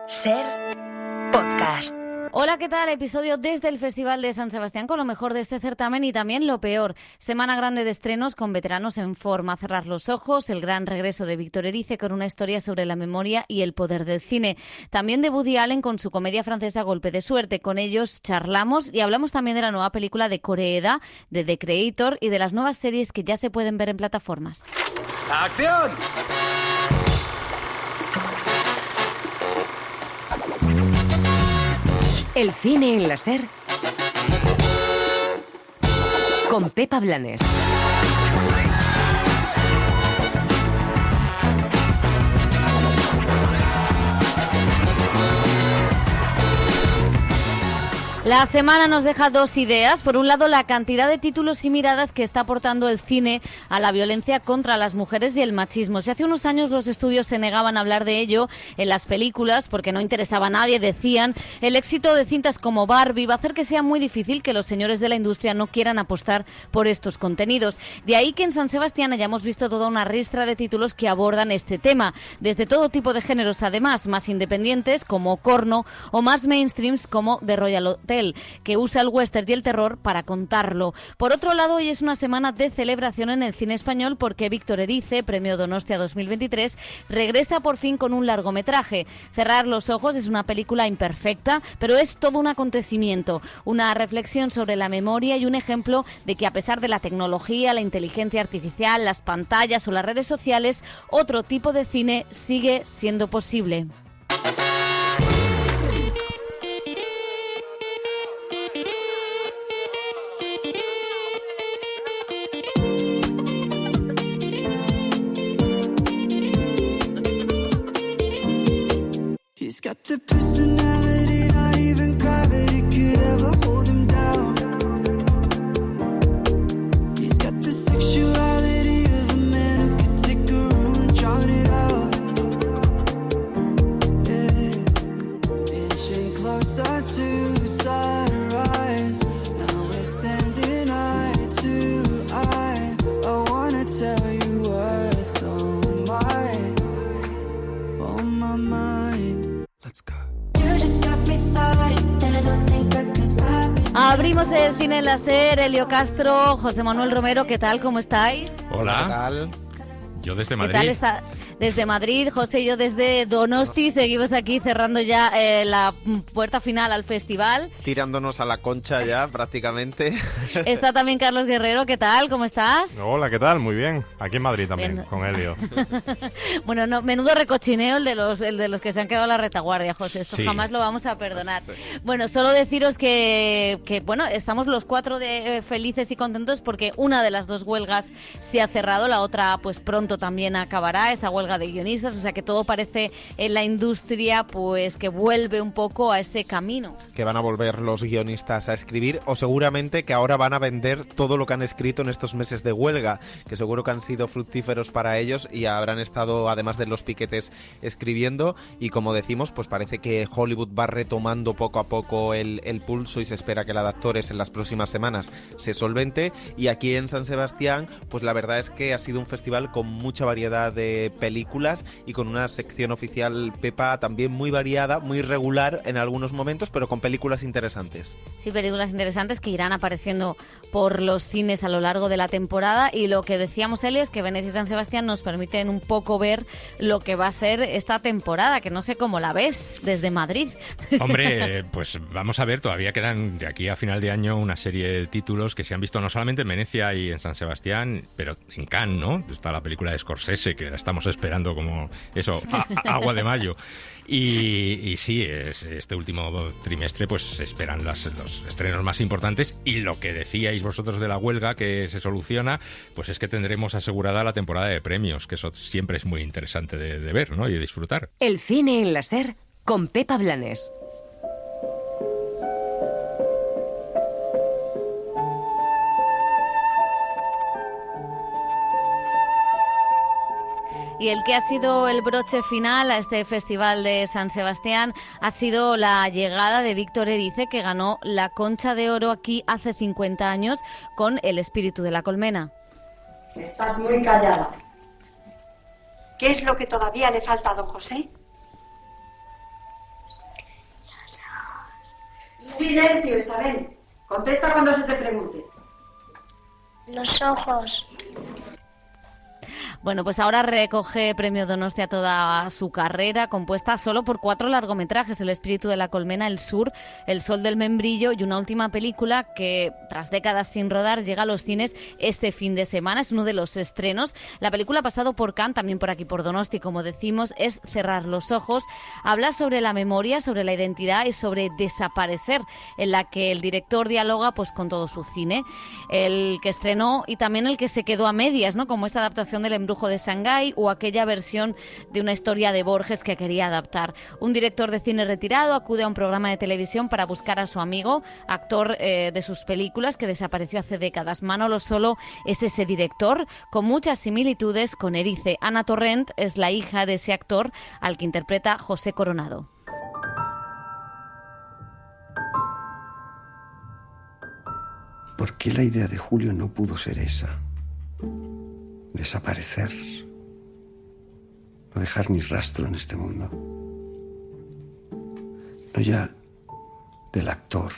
Ser podcast. Hola, ¿qué tal? Episodio desde el Festival de San Sebastián con lo mejor de este certamen y también lo peor. Semana grande de estrenos con veteranos en forma. Cerrar los ojos, el gran regreso de Víctor Erice con una historia sobre la memoria y el poder del cine. También de Woody Allen con su comedia francesa Golpe de Suerte. Con ellos charlamos y hablamos también de la nueva película de Koreeda, de The Creator y de las nuevas series que ya se pueden ver en plataformas. ¡Acción! El cine en la SER con Pepa Blanes. La semana nos deja dos ideas. Por un lado, la cantidad de títulos y miradas que está aportando el cine a la violencia contra las mujeres y el machismo. Si hace unos años los estudios se negaban a hablar de ello en las películas porque no interesaba a nadie, decían, el éxito de cintas como Barbie va a hacer que sea muy difícil que los señores de la industria no quieran apostar por estos contenidos. De ahí que en San Sebastián hayamos visto toda una ristra de títulos que abordan este tema, desde todo tipo de géneros, además, más independientes como Corno o más mainstreams como The Royal Hotel, que usa el western y el terror para contarlo. Por otro lado, hoy es una semana de celebración en el cine español porque Víctor Erice, Premio Donostia 2023, regresa por fin con un largometraje. Cerrar los ojos es una película imperfecta, pero es todo un acontecimiento, una reflexión sobre la memoria y un ejemplo de que a pesar de la tecnología, la inteligencia artificial, las pantallas o las redes sociales, otro tipo de cine sigue siendo posible. He's got the personality, not even gravity could ever hold him down. He's got the sexuality of a man who could take a room and drown it out. Yeah, inching closer to sunrise. Now we're standing eye to eye. I wanna tell you what's on my mind. Let's go. Abrimos el cine en la SER, Elio Castro, José Manuel Romero, ¿qué tal? ¿Cómo estáis? Hola. ¿Qué tal? Yo desde Madrid. ¿Qué tal está? Desde Madrid, José y yo desde Donosti, seguimos aquí cerrando ya la puerta final al festival. Tirándonos a la concha ya, prácticamente. Está también Carlos Guerrero, ¿qué tal? ¿Cómo estás? Hola, ¿qué tal? Muy bien. Aquí en Madrid también, Bien. con Elio. Bueno, no, menudo recochineo el de los que se han quedado a la retaguardia, José. Esto Sí. jamás lo vamos a perdonar. Bueno, solo deciros que bueno, estamos los cuatro felices y contentos porque una de las dos huelgas se ha cerrado, la otra pues pronto también acabará, esa huelga de guionistas, o sea que todo parece en la industria pues que vuelve un poco a ese camino. Que van a volver los guionistas a escribir, o seguramente que ahora van a vender todo lo que han escrito en estos meses de huelga, que seguro que han sido fructíferos para ellos y habrán estado, además de los piquetes, escribiendo. Y como decimos, pues parece que Hollywood va retomando poco a poco el pulso y se espera que la de actores en las próximas semanas se solvente. Y aquí en San Sebastián, pues la verdad es que ha sido un festival con mucha variedad de películas y con una sección oficial, Pepa, también muy variada, muy regular en algunos momentos, pero con películas interesantes. Sí, películas interesantes que irán apareciendo por los cines a lo largo de la temporada, y lo que decíamos, Eli, es que Venecia y San Sebastián nos permiten un poco ver lo que va a ser esta temporada, que no sé cómo la ves desde Madrid. Hombre, pues vamos a ver, todavía quedan de aquí a final de año una serie de títulos que se han visto no solamente en Venecia y en San Sebastián, pero en Cannes, ¿no? Está la película de Scorsese, que la estamos esperando como eso, agua de mayo. Y sí, este último trimestre pues se esperan los estrenos más importantes, y lo que decíais vosotros de la huelga que se soluciona, pues es que tendremos asegurada la temporada de premios, que eso siempre es muy interesante de ver, ¿no? Y de disfrutar. El cine en la SER con Pepa Blanes. Y el que ha sido el broche final a este Festival de San Sebastián ha sido la llegada de Víctor Erice, que ganó la Concha de Oro aquí hace 50 años con El espíritu de la colmena. Estás muy callada. ¿Qué es lo que todavía le falta a don José? silencio, Isabel. Contesta cuando se te pregunte. Los ojos. Bueno, pues ahora recoge Premio Donostia toda su carrera, compuesta solo por 4 largometrajes: El espíritu de la colmena, El sur, El sol del membrillo y una última película que, tras décadas sin rodar, llega a los cines este fin de semana. Es uno de los estrenos. La película ha pasado por Cannes, también por aquí por Donosti, como decimos, es Cerrar los ojos. Habla sobre la memoria, sobre la identidad y sobre desaparecer, en la que el director dialoga pues con todo su cine. El que estrenó y también el que se quedó a medias, ¿no? Como esta adaptación del Embrujo de Shanghái o aquella versión de una historia de Borges que quería adaptar. Un director de cine retirado acude a un programa de televisión para buscar a su amigo, actor de sus películas, que desapareció hace décadas. Manolo Solo es ese director, con muchas similitudes con Erice. Ana Torrent es la hija de ese actor, al que interpreta José Coronado. ¿Por qué la idea de Julio no pudo ser esa? Desaparecer, no dejar ni rastro en este mundo. No ya del actor,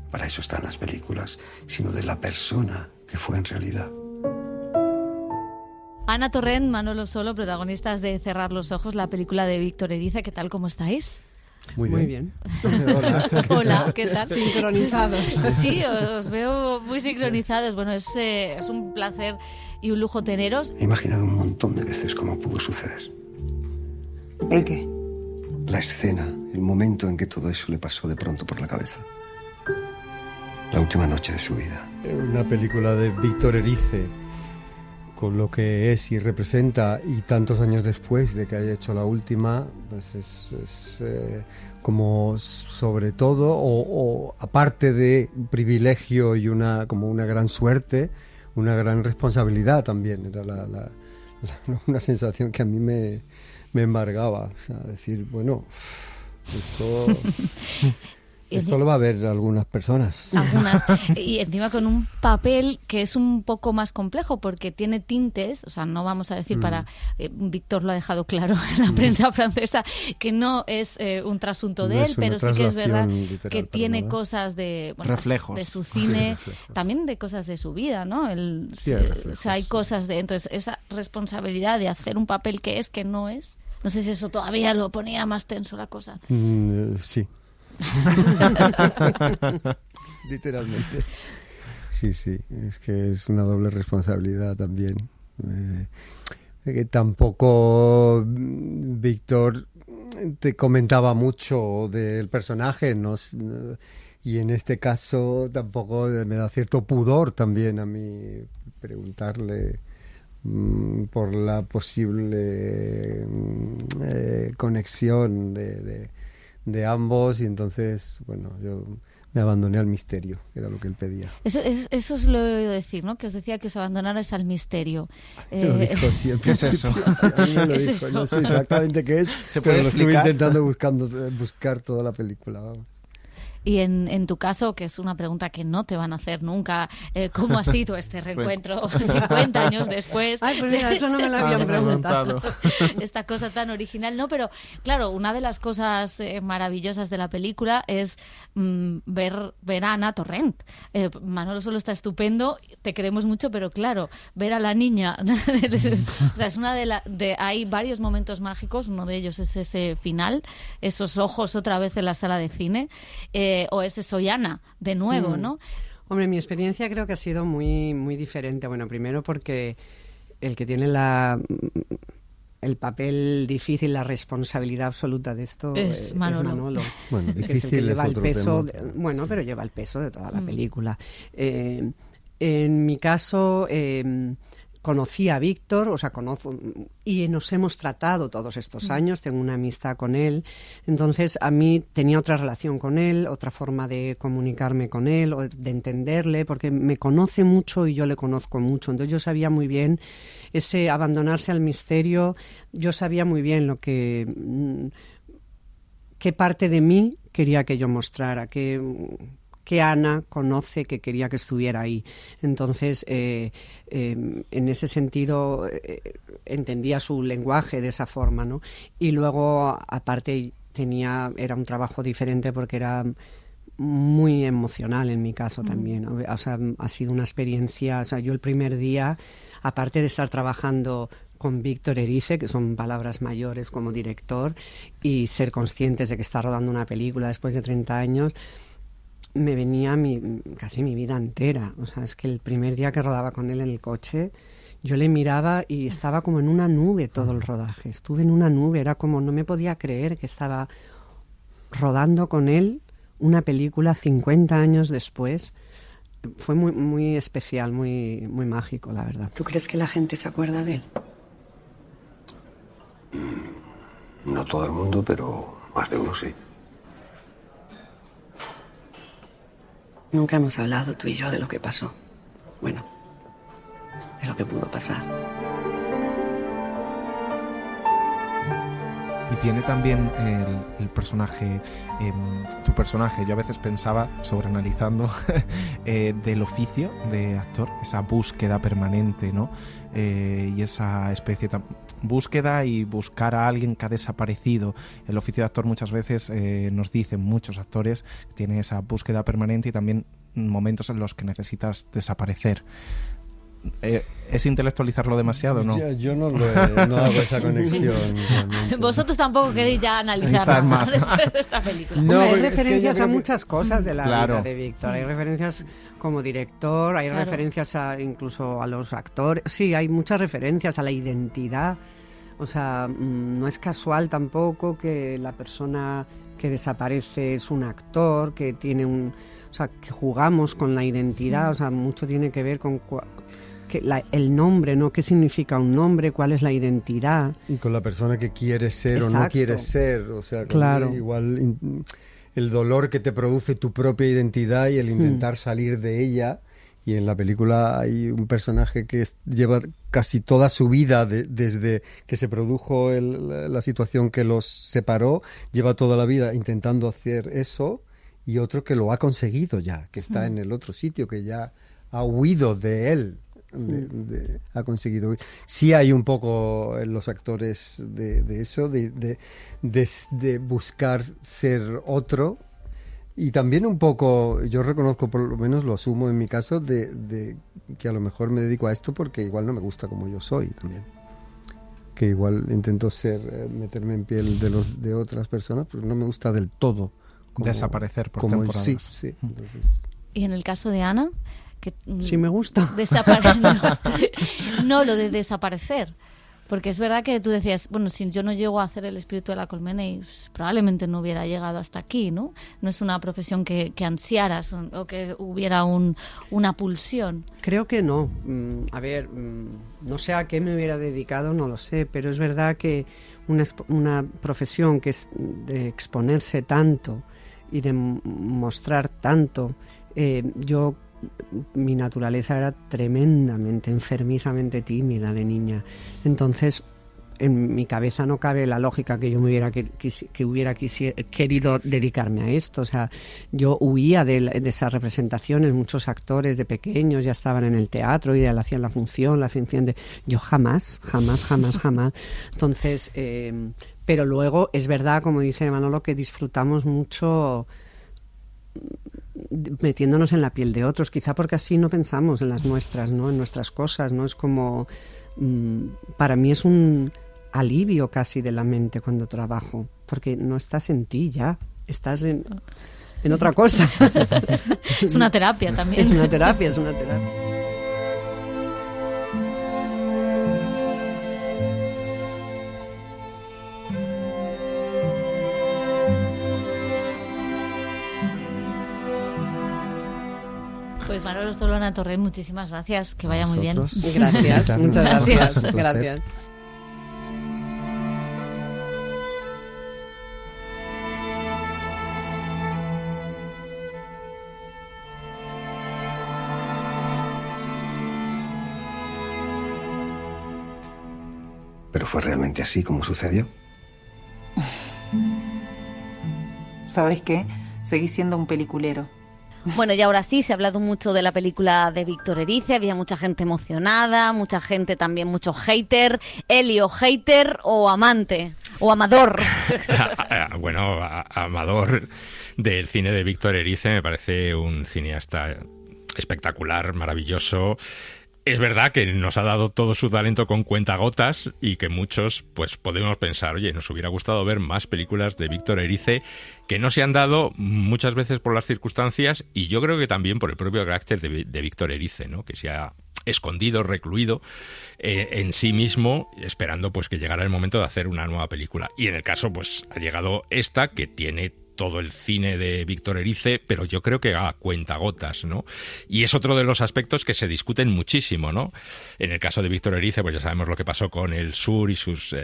para eso están las películas, sino de la persona que fue en realidad. Ana Torrent, Manolo Solo, protagonistas de Cerrar los ojos, la película de Víctor Erice. ¿Qué tal? ¿Cómo estáis? Muy bien. Hola. Hola, ¿qué tal? Sincronizados. Sí, os veo muy sincronizados. Bueno, es un placer y un lujo teneros. He imaginado un montón de veces cómo pudo suceder. ¿El qué? La escena, el momento en que todo eso le pasó de pronto por la cabeza. La última noche de su vida. Una película de Víctor Erice, con lo que es y representa, y tantos años después de que haya hecho la última, pues es como sobre todo, o aparte de un privilegio y como una gran suerte, una gran responsabilidad también. Era una sensación que a mí me embargaba. O sea, decir, bueno, esto lo va a ver algunas personas. Algunas. Y encima con un papel que es un poco más complejo porque tiene tintes, o sea, no vamos a decir Víctor lo ha dejado claro en la prensa francesa, que no es un trasunto de él, pero sí que es verdad que tiene cosas de reflejos de su cine, también de cosas de su vida, ¿no? O sea, hay cosas de... Entonces, esa responsabilidad de hacer un papel que es, que no es, no sé si eso todavía lo ponía más tenso la cosa. Sí. Literalmente. Sí, es que es una doble responsabilidad también. Que tampoco Víctor te comentaba mucho del personaje, ¿no? Y en este caso tampoco me da cierto pudor también a mí preguntarle por la posible conexión de ambos, y entonces, bueno, yo me abandoné al misterio, que era lo que él pedía. Eso es lo he oído decir, ¿no? Que os decía que os abandonarais al misterio. Lo dijo siempre. ¿Qué es eso? ¿Qué es eso? No sé exactamente qué es, ¿Se puede pero explicar? lo estuve intentando buscar toda la película, vamos. Y en tu caso, que es una pregunta que no te van a hacer nunca, ¿cómo ha sido este reencuentro 50 años después? Ay, pues mira, eso no me lo habían preguntado. Esta cosa tan original, ¿no? Pero claro, una de las cosas maravillosas de la película es ver a Ana Torrent. Manolo Solo está estupendo, te queremos mucho, pero claro, ver a la niña, o sea, es una hay varios momentos mágicos, uno de ellos es ese final, esos ojos otra vez en la sala de cine, o ese Soy Ana, de nuevo, ¿no? Hombre, mi experiencia creo que ha sido muy, muy diferente. Bueno, primero porque el que tiene el papel difícil, la responsabilidad absoluta de esto es Manolo. Bueno, difícil es el que lleva es el otro peso, tema. pero lleva el peso de toda la película. En mi caso... conocí a Víctor, y nos hemos tratado todos estos años, tengo una amistad con él, entonces a mí tenía otra relación con él, otra forma de comunicarme con él, o de entenderle, porque me conoce mucho y yo le conozco mucho, entonces yo sabía muy bien ese abandonarse al misterio, yo sabía muy bien qué parte de mí quería que yo mostrara, que Ana conoce, que quería que estuviera ahí. Entonces, en ese sentido, entendía su lenguaje de esa forma, ¿no? Y luego, aparte, era un trabajo diferente porque era muy emocional en mi caso también. O sea, ha sido una experiencia, o sea, yo el primer día, aparte de estar trabajando con Víctor Erice, que son palabras mayores como director, y ser conscientes de que está rodando una película después de 30 años, me venía casi mi vida entera. O sea, es que el primer día que rodaba con él en el coche, yo le miraba y estaba como en una nube todo el rodaje. Estuve en una nube, era como, no me podía creer que estaba rodando con él una película 50 años después. Fue muy, muy especial, muy, muy mágico, la verdad. ¿Tú crees que la gente se acuerda de él? No todo el mundo, pero más de uno sí. Nunca hemos hablado tú y yo de lo que pasó. Bueno, de lo que pudo pasar. Y tiene también el personaje, tu personaje, yo a veces pensaba, sobreanalizando, del oficio de actor, esa búsqueda permanente, ¿no? Y esa especie de búsqueda y buscar a alguien que ha desaparecido. El oficio de actor muchas veces nos dicen muchos actores que tienen esa búsqueda permanente y también momentos en los que necesitas desaparecer. ¿Es intelectualizarlo demasiado, no? Yo no hago esa conexión. Vosotros tampoco queréis ya analizar más después de esta película. No, hay referencias a muchas cosas de la vida de Víctor. Hay referencias como director, hay referencias incluso a los actores. Sí, hay muchas referencias a la identidad. O sea, no es casual tampoco que la persona que desaparece es un actor, que tiene o sea, que jugamos con la identidad. O sea, mucho tiene que ver con el nombre, ¿no? ¿Qué significa un nombre? ¿Cuál es la identidad? Y con la persona que quieres ser o no quieres ser. O sea, claro. Igual el dolor que te produce tu propia identidad y el intentar salir de ella. Y en la película hay un personaje que lleva casi toda su vida, desde que se produjo la situación que los separó, lleva toda la vida intentando hacer eso, y otro que lo ha conseguido ya, que está en el otro sitio, que ya ha huido de él. Ha conseguido huir. Sí hay un poco en los actores de eso, de buscar ser otro, y también un poco, yo reconozco, por lo menos lo asumo en mi caso, de que a lo mejor me dedico a esto porque igual no me gusta como yo soy también, que igual intento meterme en piel de otras personas, pero no me gusta del todo desaparecer por temporadas. Sí. Entonces... Y en el caso de Ana, que sí me gusta. No, lo de desaparecer. Porque es verdad que tú decías, bueno, si yo no llego a hacer El espíritu de la colmena, probablemente no hubiera llegado hasta aquí, ¿no? No es una profesión que ansiaras o que hubiera una pulsión. Creo que no. A ver, no sé a qué me hubiera dedicado, no lo sé, pero es verdad que una profesión que es de exponerse tanto y de mostrar tanto, mi naturaleza era tremendamente, enfermizamente tímida de niña. Entonces, en mi cabeza no cabe la lógica que yo me hubiera querido dedicarme a esto. O sea, yo huía de esas representaciones. Muchos actores de pequeños ya estaban en el teatro y hacían la función de... Yo jamás. Entonces, pero luego es verdad, como dice Manolo, que disfrutamos mucho metiéndonos en la piel de otros, quizá porque así no pensamos en las nuestras, ¿no? En nuestras cosas, ¿no? Es como, para mí es un alivio casi de la mente cuando trabajo, porque no estás en ti ya, estás en otra cosa. Es una terapia también. Es una terapia. Pues Manolo Solana Torrent, muchísimas gracias, que vaya muy bien. Gracias, muchas gracias. ¿Pero fue realmente así como sucedió? ¿Sabes qué? Seguí siendo un peliculero. Bueno, y ahora sí, se ha hablado mucho de la película de Víctor Erice, había mucha gente emocionada, mucha gente también, mucho hater. Elio, hater o amante. O amador. Bueno, amador del cine de Víctor Erice, me parece un cineasta espectacular, maravilloso. Es verdad que nos ha dado todo su talento con cuentagotas y que muchos pues podemos pensar, oye, nos hubiera gustado ver más películas de Víctor Erice que no se han dado muchas veces por las circunstancias y yo creo que también por el propio carácter de Víctor Erice, ¿no? Que se ha escondido, recluido en sí mismo, esperando pues que llegara el momento de hacer una nueva película. Y en el caso pues ha llegado esta que tiene todo el cine de Víctor Erice, pero yo creo que a cuentagotas, ¿no? Y es otro de los aspectos que se discuten muchísimo, ¿no? En el caso de Víctor Erice, pues ya sabemos lo que pasó con El Sur y sus,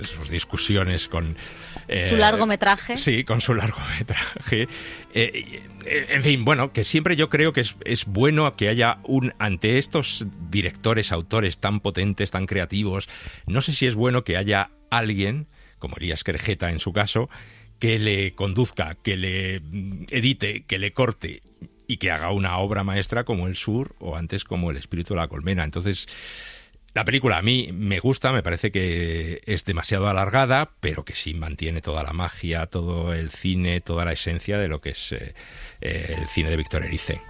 sus discusiones con... su largometraje. Sí, con su largometraje. En fin, bueno, que siempre yo creo que es bueno que haya ante estos directores, autores tan potentes, tan creativos, no sé si es bueno que haya alguien, como Elías Querejeta en su caso, que le conduzca, que le edite, que le corte y que haga una obra maestra como El Sur o antes como El Espíritu de la Colmena. Entonces, la película a mí me gusta, me parece que es demasiado alargada, pero que sí mantiene toda la magia, todo el cine, toda la esencia de lo que es el cine de Víctor Erice.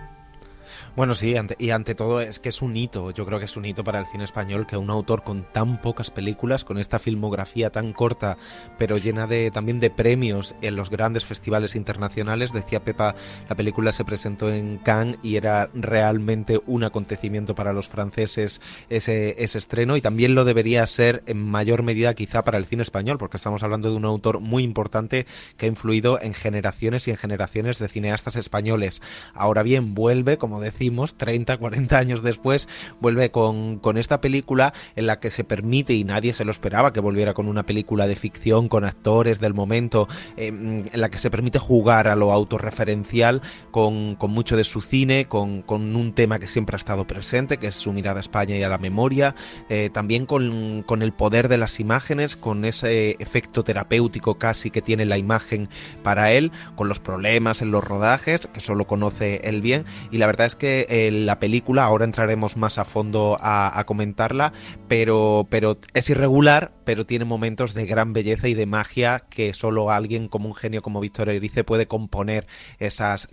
Bueno, sí, ante todo es que es un hito, yo creo que es un hito para el cine español que un autor con tan pocas películas, con esta filmografía tan corta, pero llena también de premios en los grandes festivales internacionales. Decía Pepa, la película se presentó en Cannes y era realmente un acontecimiento para los franceses ese estreno, y también lo debería ser en mayor medida quizá para el cine español, porque estamos hablando de un autor muy importante que ha influido en generaciones y en generaciones de cineastas españoles. Ahora bien, vuelve, como decimos, 30, 40 años después, vuelve con esta película en la que se permite, y nadie se lo esperaba, que volviera con una película de ficción, con actores del momento, en la que se permite jugar a lo autorreferencial con mucho de su cine, con un tema que siempre ha estado presente, que es su mirada a España y a la memoria, también con el poder de las imágenes, con ese efecto terapéutico casi que tiene la imagen para él, con los problemas en los rodajes, que solo conoce él bien, y la verdad es que la película, ahora entraremos más a fondo a comentarla, pero es irregular, pero tiene momentos de gran belleza y de magia que solo alguien como un genio como Víctor Erice puede componer esas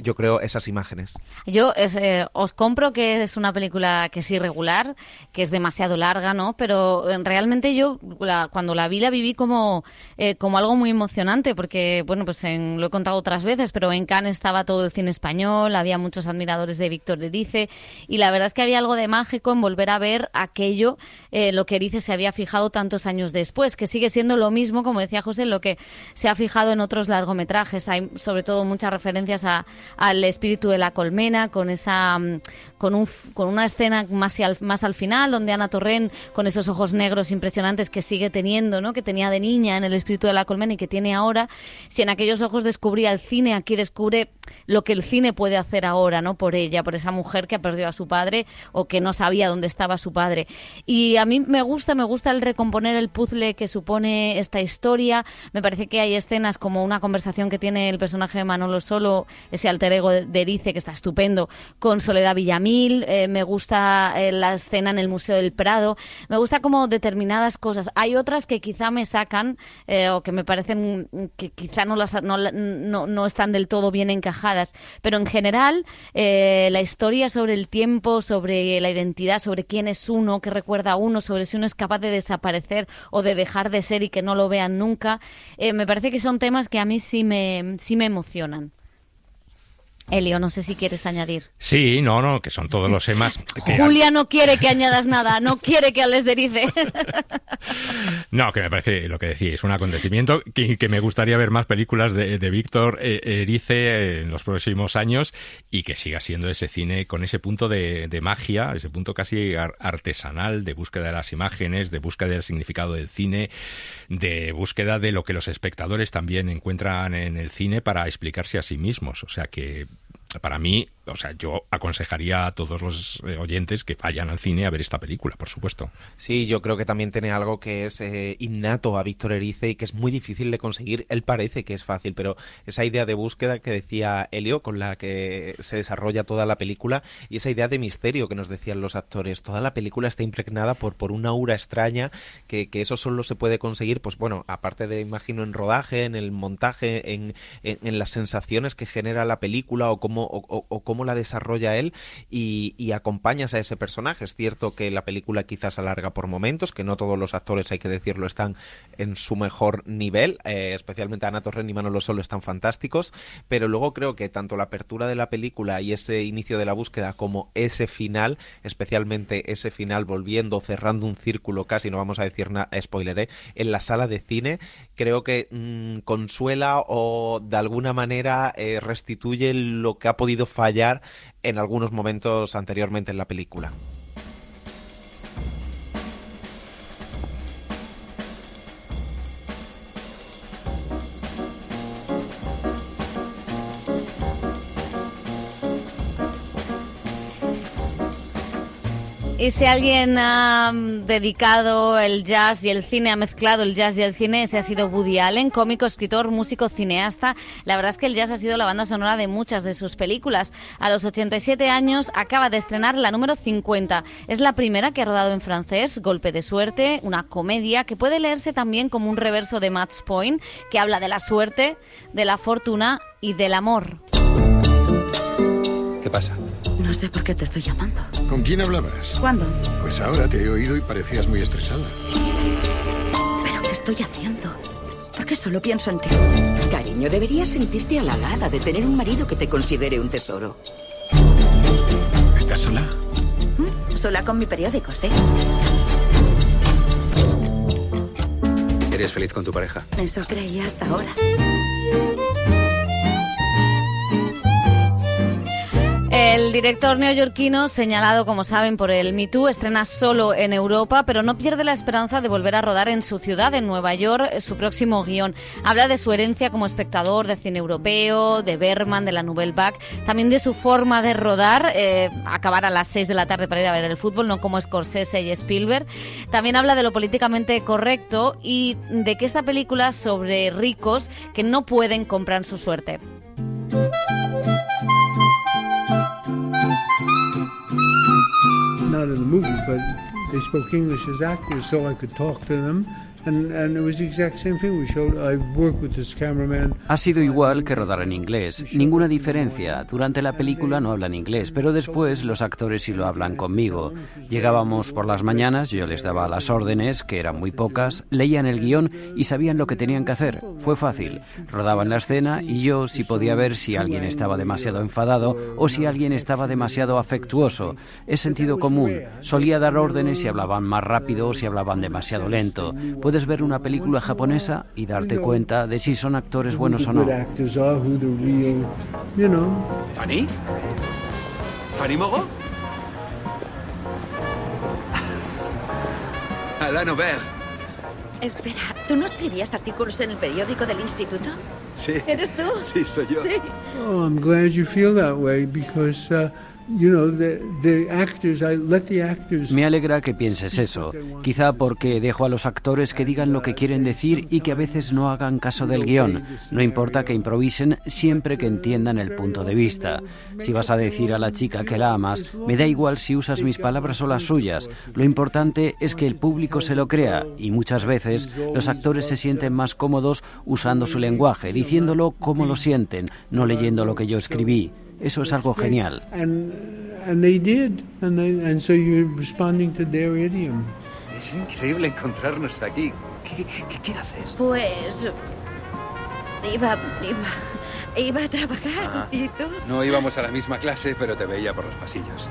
imágenes. Yo os compro que es una película que es irregular, que es demasiado larga, ¿no? Pero realmente yo cuando la viví como algo muy emocionante, porque bueno, pues lo he contado otras veces, pero en Cannes estaba todo el cine español, había muchos admiradores de Víctor Erice, y la verdad es que había algo de mágico en volver a ver aquello, lo que Erice se había fijado tantos años después, que sigue siendo lo mismo, como decía José, lo que se ha fijado en otros largometrajes. Hay sobre todo muchas referencias al Espíritu de la Colmena, con una escena más al final, donde Ana Torrent, con esos ojos negros impresionantes que sigue teniendo, ¿no? Que tenía de niña en El Espíritu de la Colmena y que tiene ahora. Si en aquellos ojos descubría el cine, aquí descubre lo que el cine puede hacer ahora, ¿no? Por ella, por esa mujer que ha perdido a su padre o que no sabía dónde estaba su padre. Y a mí me gusta el recomponer el puzzle que supone esta historia. Me parece que hay escenas como una conversación que tiene el personaje de Manolo Solo, ese alter ego de Erice, que está estupendo, con Soledad Villamil. Me gusta la escena en el Museo del Prado. Me gusta como determinadas cosas. Hay otras que quizá me sacan o que me parecen que quizá no están del todo bien encajadas, pero en general la historia sobre el tiempo, sobre la identidad, sobre quién es uno, qué recuerda a uno, sobre si uno es capaz de desaparecer o de dejar de ser y que no lo vean nunca, me parece que son temas que a mí sí me emocionan. Elio, no sé si quieres añadir. Sí, no, que son todos los temas. Julia no quiere que añadas nada, no quiere que hables de Erice. No, que me parece lo que decís, un acontecimiento que me gustaría ver más películas de Víctor Erice en los próximos años y que siga siendo ese cine con ese punto de magia, ese punto casi artesanal de búsqueda de las imágenes, de búsqueda del significado del cine, de búsqueda de lo que los espectadores también encuentran en el cine para explicarse a sí mismos. O sea que para mí o sea, yo aconsejaría a todos los oyentes que vayan al cine a ver esta película, por supuesto. Sí, yo creo que también tiene algo que es innato a Víctor Erice y que es muy difícil de conseguir. Él parece que es fácil, pero esa idea de búsqueda que decía Elio, con la que se desarrolla toda la película, y esa idea de misterio que nos decían los actores, toda la película está impregnada por una aura extraña, que eso solo se puede conseguir, pues bueno, aparte de, imagino, en rodaje, en el montaje, en las sensaciones que genera la película o cómo la desarrolla él, y acompañas a ese personaje. Es cierto que la película quizás alarga por momentos, que no todos los actores, hay que decirlo, están en su mejor nivel, especialmente Ana Torrent y Manolo Solo están fantásticos, pero luego creo que tanto la apertura de la película y ese inicio de la búsqueda como ese final, especialmente ese final volviendo, cerrando un círculo casi, no vamos a decir nada, spoileré, en la sala de cine, creo que consuela o de alguna manera restituye lo que ha podido fallar en algunos momentos anteriormente en la película. Y si alguien ha dedicado el jazz y el cine, ha mezclado el jazz y el cine, ese ha sido Woody Allen, cómico, escritor, músico, cineasta. La verdad es que el jazz ha sido la banda sonora de muchas de sus películas. A los 87 años acaba de estrenar la número 50. Es la primera que ha rodado en francés, Golpe de suerte, una comedia que puede leerse también como un reverso de Match Point, que habla de la suerte, de la fortuna y del amor. ¿Qué pasa? No sé por qué te estoy llamando. ¿Con quién hablabas? ¿Cuándo? Pues ahora te he oído y parecías muy estresada. ¿Pero qué estoy haciendo? ¿Por qué solo pienso en ti? Cariño, deberías sentirte halagada de tener un marido que te considere un tesoro. ¿Estás sola? Sola con mi periódico, sí. ¿Eres feliz con tu pareja? Eso creía hasta ahora. El director neoyorquino, señalado, como saben, por el Me Too, estrena solo en Europa, pero no pierde la esperanza de volver a rodar en su ciudad, en Nueva York, su próximo guión. Habla de su herencia como espectador de cine europeo, de Bergman, de la Nouvelle Vague, también de su forma de rodar, acabar a las 6 de la tarde para ir a ver el fútbol, no como Scorsese y Spielberg. También habla de lo políticamente correcto y de que esta película sobre ricos que no pueden comprar su suerte. Not in the movie, but they spoke English as actors, so I could talk to them. And it was the exact same thing. I worked with this cameraman. Ha sido igual que rodar en inglés. Ninguna diferencia. Durante la película no hablan inglés, pero después los actores sí lo hablan conmigo. Llegábamos por las mañanas, yo les daba las órdenes, que eran muy pocas, leían el guión y sabían lo que tenían que hacer. Fue fácil. Rodaban la escena y yo sí podía ver si alguien estaba demasiado enfadado o si alguien estaba demasiado afectuoso. Es sentido común. Solía dar órdenes si hablaban más rápido o si hablaban demasiado lento. Puedes ver una película japonesa y darte cuenta de si son actores buenos o no. ¿Fanny? ¿Fanny Mogo? Alain Aubert. Espera, ¿tú no escribías artículos en el periódico del instituto? Sí. ¿Eres tú? Sí, soy yo. Sí. Oh, I'm glad you feel that way because you know, the actors, I let the actors. Me alegra que pienses eso, quizá porque dejo a los actores que digan lo que quieren decir y que a veces no hagan caso del guión. No importa que improvisen siempre que entiendan el punto de vista. Si vas a decir a la chica que la amas, me da igual si usas mis palabras o las suyas. Lo importante es que el público se lo crea y muchas veces los actores se sienten más cómodos usando su lenguaje, diciéndolo como lo sienten, no leyendo lo que yo escribí. Eso es algo genial. And they did, and so you're responding to their idiom. Es increíble encontrarnos aquí. ¿Qué haces? Pues iba a trabajar. ¿Y tú? No íbamos a la misma clase, pero te veía por los pasillos.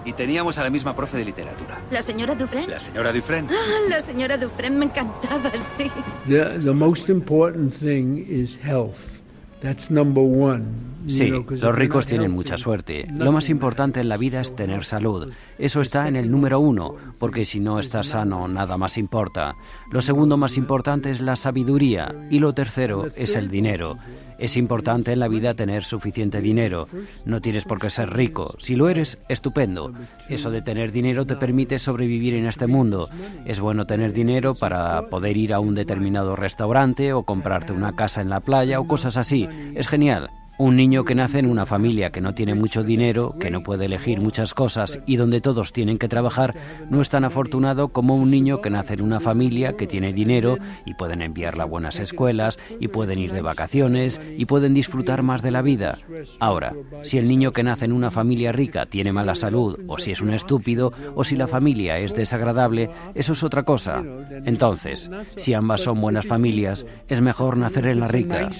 Y teníamos a la misma profe de literatura. ¿La señora Dufresne? La señora Dufresne. Ah, la señora Dufresne me encantaba, sí. The most important thing is health. That's number one. Sí, los ricos tienen mucha suerte. Lo más importante en la vida es tener salud. Eso está en el número 1, porque si no estás sano, nada más importa. Lo segundo más importante es la sabiduría y lo tercero es el dinero. Es importante en la vida tener suficiente dinero. No tienes por qué ser rico. Si lo eres, estupendo. Eso de tener dinero te permite sobrevivir en este mundo. Es bueno tener dinero para poder ir a un determinado restaurante o comprarte una casa en la playa o cosas así. Es genial. Un niño que nace en una familia que no tiene mucho dinero, que no puede elegir muchas cosas y donde todos tienen que trabajar, no es tan afortunado como un niño que nace en una familia que tiene dinero y pueden enviarla a buenas escuelas y pueden ir de vacaciones y pueden disfrutar más de la vida. Ahora, si el niño que nace en una familia rica tiene mala salud, o si es un estúpido, o si la familia es desagradable, eso es otra cosa. Entonces, si ambas son buenas familias, es mejor nacer en la rica.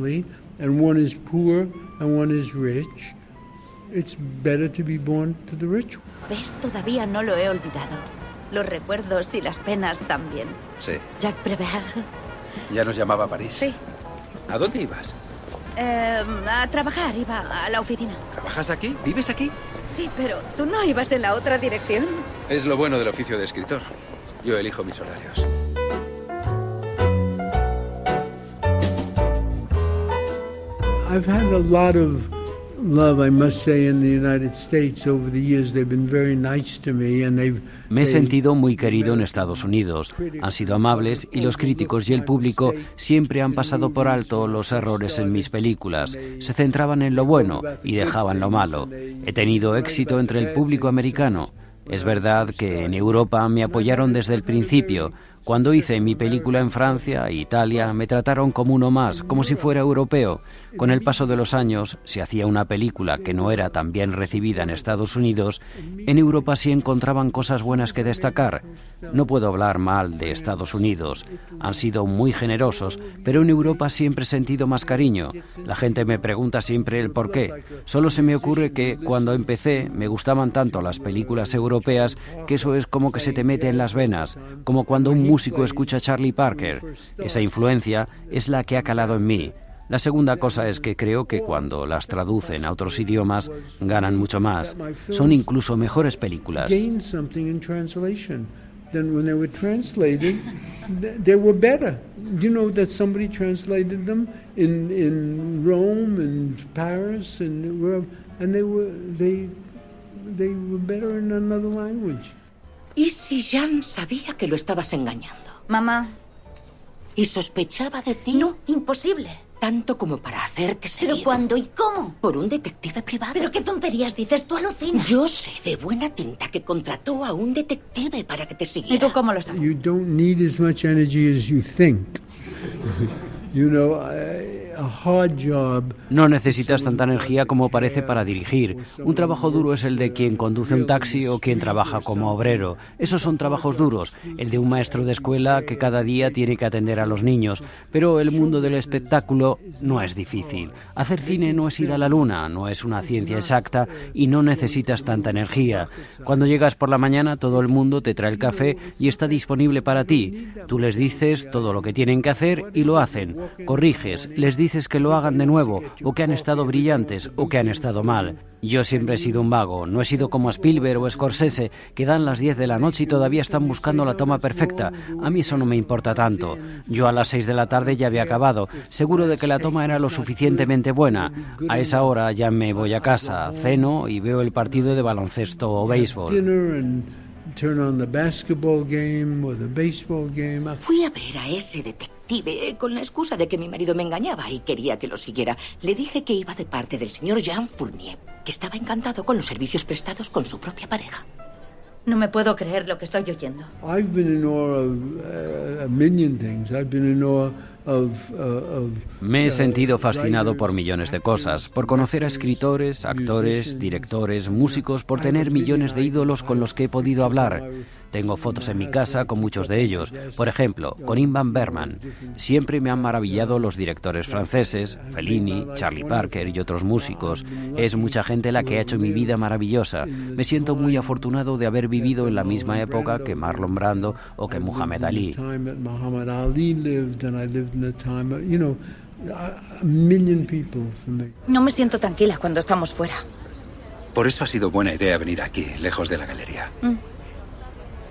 And one is poor and one is rich, it's better to be born to the rich one. ¿Ves? Todavía no lo he olvidado. Los recuerdos y las penas también. Sí. Jacques Prévert. ¿Ya nos llamaba a París? Sí. ¿A dónde ibas? A trabajar, iba a la oficina. ¿Trabajas aquí? ¿Vives aquí? Sí, pero tú no ibas en la otra dirección. Es lo bueno del oficio de escritor. Yo elijo mis horarios. I've had a lot of love, I must say, in the United States over the years. They've been very nice to me and Me he sentido muy querido en Estados Unidos. Han sido amables y los críticos y el público siempre han pasado por alto los errores en mis películas. Se centraban en lo bueno y dejaban lo malo. He tenido éxito entre el público americano. Es verdad que en Europa me apoyaron desde el principio. Cuando hice mi película en Francia e Italia, me trataron como uno más, como si fuera europeo. Con el paso de los años, si hacía una película que no era tan bien recibida en Estados Unidos, en Europa sí encontraban cosas buenas que destacar. No puedo hablar mal de Estados Unidos. Han sido muy generosos, pero en Europa siempre he sentido más cariño. La gente me pregunta siempre el por qué. Solo se me ocurre que cuando empecé me gustaban tanto las películas europeas que eso es como que se te mete en las venas, como cuando un músico escucha a Charlie Parker. Esa influencia es la que ha calado en mí. La segunda cosa es que creo que cuando las traducen a otros idiomas ganan mucho más. Son incluso mejores películas. Then when they were translated, they were better. You know that somebody translated them in Rome and Paris and they were better in another language. ¿Y si Jean sabía que lo estabas engañando? Mamá. ¿Y sospechaba de ti? No, imposible. Tanto como para hacerte seguir. ¿Pero cuándo y cómo? Por un detective privado. ¿Pero qué tonterías dices? Tú alucinas. Yo sé de buena tinta que contrató a un detective para que te siguiera. ¿Y tú cómo lo sabes? You don't need as much energy as you think. You know, a hard job. No necesitas tanta energía como parece para dirigir. Un trabajo duro es el de quien conduce un taxi o quien trabaja como obrero. Esos son trabajos duros. El de un maestro de escuela que cada día tiene que atender a los niños. Pero el mundo del espectáculo no es difícil. Hacer cine no es ir a la luna, no es una ciencia exacta y no necesitas tanta energía. Cuando llegas por la mañana, todo el mundo te trae el café y está disponible para ti. Tú les dices todo lo que tienen que hacer y lo hacen. Corriges, les dices que lo hagan de nuevo, o que han estado brillantes, o que han estado mal. Yo siempre he sido un vago, no he sido como Spielberg o Scorsese, que dan las 10 de la noche y todavía están buscando la toma perfecta. A mí eso no me importa tanto. Yo a las 6 de la tarde ya había acabado, seguro de que la toma era lo suficientemente buena. A esa hora ya me voy a casa, ceno y veo el partido de baloncesto o béisbol. Fui a ver a ese detective con la excusa de que mi marido me engañaba y quería que lo siguiera. Le dije que iba de parte del señor Jean Fournier, que estaba encantado con los servicios prestados con su propia pareja. No me puedo creer lo que estoy oyendo. I've been in awe of a million things. I've been in awe Me he sentido fascinado por millones de cosas, por conocer a escritores, actores, directores, músicos, por tener millones de ídolos con los que he podido hablar. Tengo fotos en mi casa con muchos de ellos. Por ejemplo, con Ingmar Bergman. Siempre me han maravillado los directores franceses, Fellini, Charlie Parker y otros músicos. Es mucha gente la que ha hecho mi vida maravillosa. Me siento muy afortunado de haber vivido en la misma época que Marlon Brando o que Muhammad Ali. No me siento tranquila cuando estamos fuera. Por eso ha sido buena idea venir aquí, lejos de la galería.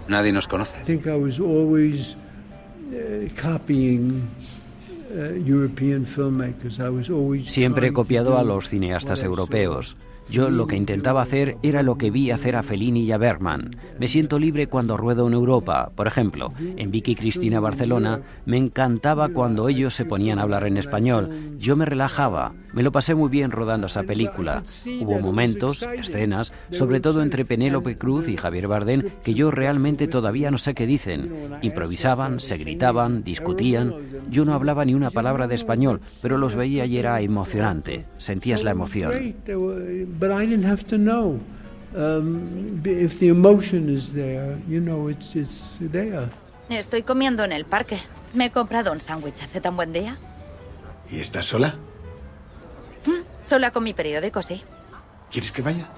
Nadie nos conoce. I think I was always copying European filmmakers. I was always Siempre he trying to copiado a do los cineastas what I saw. europeos. Yo lo que intentaba hacer era lo que vi hacer a Fellini y a Bergman. Me siento libre cuando ruedo en Europa. Por ejemplo, en Vicky Cristina Barcelona me encantaba cuando ellos se ponían a hablar en español. Yo me relajaba. Me lo pasé muy bien rodando esa película. Hubo momentos, escenas, sobre todo entre Penélope Cruz y Javier Bardem, que yo realmente todavía no sé qué dicen. Improvisaban, se gritaban, discutían. Yo no hablaba ni una palabra de español, pero los veía y era emocionante. Sentías la emoción. But I didn't have to know. If the emotion is there, you know, it's there. Estoy comiendo en el parque. Me he comprado un sándwich. ¿Hace tan buen día? ¿Y estás sola? Sola con mi periódico, sí. ¿Quieres que vaya?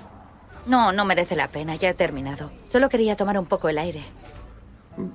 No, no merece la pena. Ya he terminado. Solo quería tomar un poco el aire.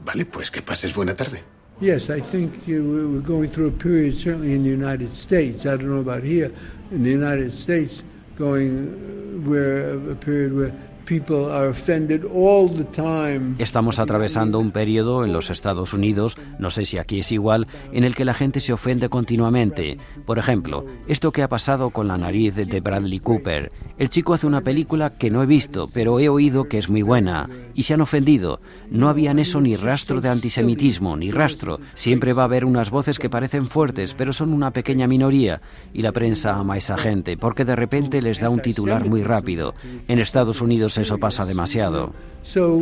Vale, pues que pases buena tarde. Yes, I think we're going through a period, certainly in the United States. I don't know about here. In the United States, a period where people are offended all the time. Estamos atravesando un periodo en los Estados Unidos, no sé si aquí es igual, en el que la gente se ofende continuamente. Por ejemplo, esto que ha pasado con La nariz de Bradley Cooper. El chico hace una película que no he visto, pero he oído que es muy buena. Y se han ofendido. No había en eso ni rastro de antisemitismo, ni rastro. Siempre va a haber unas voces que parecen fuertes, pero son una pequeña minoría. Y la prensa ama a esa gente, porque de repente les da un titular muy rápido. En Estados Unidos eso pasa demasiado. So,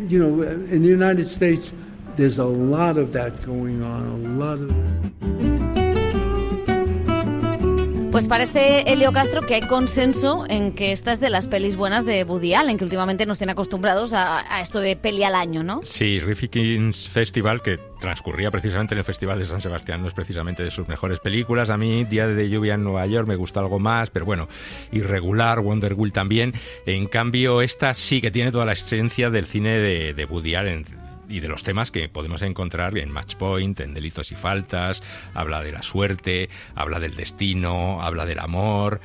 you know, in the United States, there's a lot of that going on, a lot of... Pues parece, Elio Castro, que hay consenso en que esta es de las pelis buenas de Woody Allen, que últimamente nos tiene acostumbrados a esto de peli al año, ¿no? Sí, Rifkin's Festival, que transcurría precisamente en el Festival de San Sebastián, no es precisamente de sus mejores películas. A mí, Día de lluvia en Nueva York, me gustó algo más, pero bueno, irregular, Wonder Wheel también. En cambio, esta sí que tiene toda la esencia del cine de Woody Allen y de los temas que podemos encontrar en Match Point, en Delitos y Faltas. Habla de la suerte, habla del destino, habla del amor,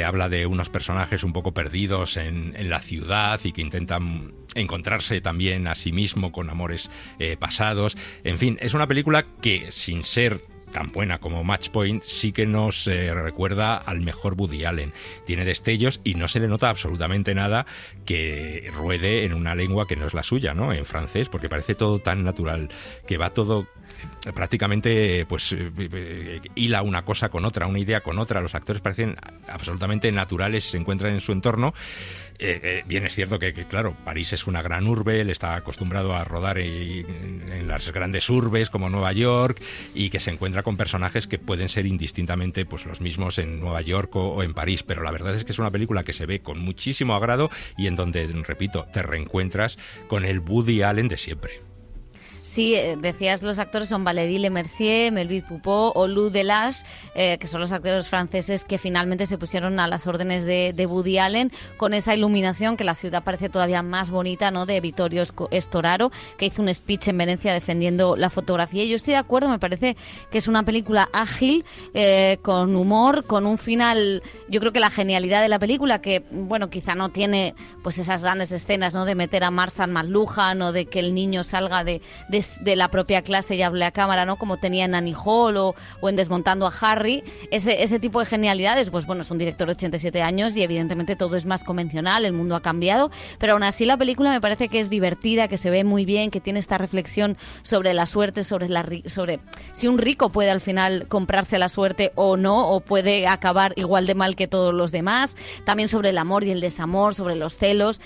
habla de unos personajes un poco perdidos en la ciudad y que intentan encontrarse también a sí mismo con amores pasados. En fin, es una película que, sin ser tan buena como Match Point, sí que nos recuerda al mejor Woody Allen. Tiene destellos y no se le nota absolutamente nada que ruede en una lengua que no es la suya, ¿no? En francés, porque parece todo tan natural, que va todo prácticamente, pues hila una cosa con otra, una idea con otra. Los actores parecen absolutamente naturales, se encuentran en su entorno. Bien es cierto que, claro, París es una gran urbe, él está acostumbrado a rodar en las grandes urbes como Nueva York, y que se encuentra con personajes que pueden ser indistintamente pues los mismos en Nueva York o en París, pero la verdad es que es una película que se ve con muchísimo agrado y en donde, repito, te reencuentras con el Woody Allen de siempre. Sí, decías, los actores son Valérie Lemercier, Melville Poupeau o Lou Delage, que son los actores franceses que finalmente se pusieron a las órdenes de Woody Allen, con esa iluminación que la ciudad parece todavía más bonita, ¿no?, de Vittorio Storaro, que hizo un speech en Venecia defendiendo la fotografía. Y yo estoy de acuerdo, me parece que es una película ágil, con humor, con un final. Yo creo que la genialidad de la película, que bueno, quizá no tiene pues esas grandes escenas, ¿no?, de meter a Marsan McLuhan o de que el niño salga de la propia clase y hable a cámara, ¿no?, como tenía en Annie Hall o en Desmontando a Harry. Ese tipo de genialidades, pues bueno, es un director de 87 años y evidentemente todo es más convencional, el mundo ha cambiado, pero aún así la película me parece que es divertida, que se ve muy bien, que tiene esta reflexión sobre la suerte, sobre si un rico puede al final comprarse la suerte o no, o puede acabar igual de mal que todos los demás. También sobre el amor y el desamor, sobre los celos.